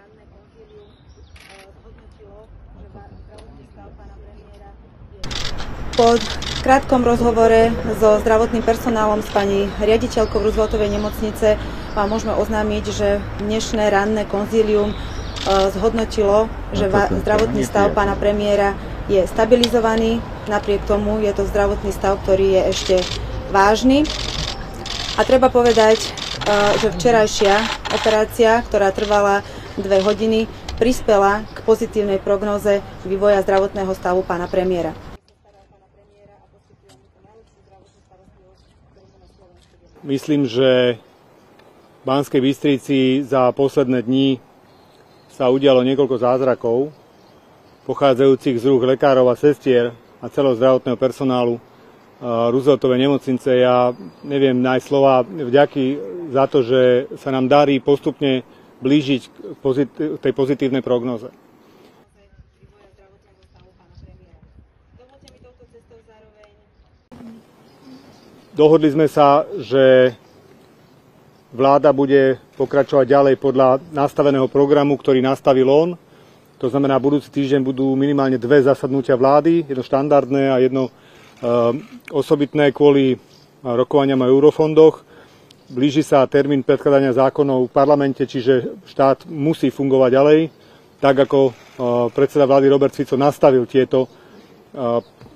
ranné konzílium zhodnotilo, že zdravotný stav pána premiéra je... Po krátkom rozhovore so zdravotným personálom s pani riaditeľkou Rooseveltovej nemocnice vám môžeme oznámiť, že dnešné ranné konzílium zhodnotilo, že zdravotný stav pána premiéra je stabilizovaný. Napriek tomu je to zdravotný stav, ktorý je ešte vážny. A treba povedať, že včerajšia operácia, ktorá trvala 2 hodiny, prispela k pozitívnej prognóze vývoja zdravotného stavu pána premiéra. Myslím, že v Banskej Bystrici za posledné dni sa udialo niekoľko zázrakov, pochádzajúcich z rúk lekárov a sestier a celého zdravotného personálu Rooseveltovej nemocnice. Ja neviem nájsť slova vďaky za to, že sa nám darí postupne blížiť k tej pozitívnej prognoze. Dohodli sme sa, že vláda bude pokračovať ďalej podľa nastaveného programu, ktorý nastavil on. To znamená, budúci týždeň budú minimálne 2 zasadnutia vlády, jedno štandardné a jedno osobitné kvôli rokovaniam o eurofondoch. Blíži sa termín predkladania zákonov v parlamente, čiže štát musí fungovať ďalej. Tak ako predseda vlády Robert Fico nastavil tieto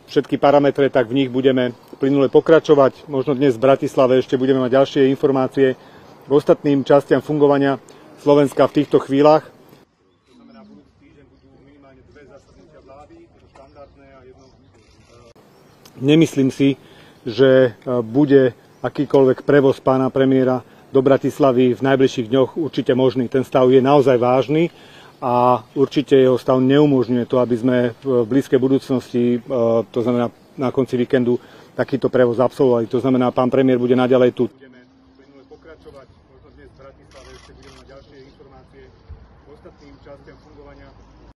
všetky parametre, tak v nich budeme plynule pokračovať. Možno dnes v Bratislave ešte budeme mať ďalšie informácie k ostatným častiam fungovania Slovenska v týchto chvíľach. To znamená, budúci týždeň budú minimálne 2 zasadnutia vlády, jedno štandardné a jedno... Nemyslím si, že bude akýkoľvek prevoz pána premiéra do Bratislavy v najbližších dňoch určite možný. Ten stav je naozaj vážny a určite jeho stav neumožňuje to, aby sme v blízkej budúcnosti, to znamená na konci víkendu, takýto prevoz absolvovali. To znamená, pán premiér bude naďalej tu. Budeme plynule pokračovať, možno dnes v Bratislave ešte budeme mať ďalšie informácie k ostatným častiam fungovania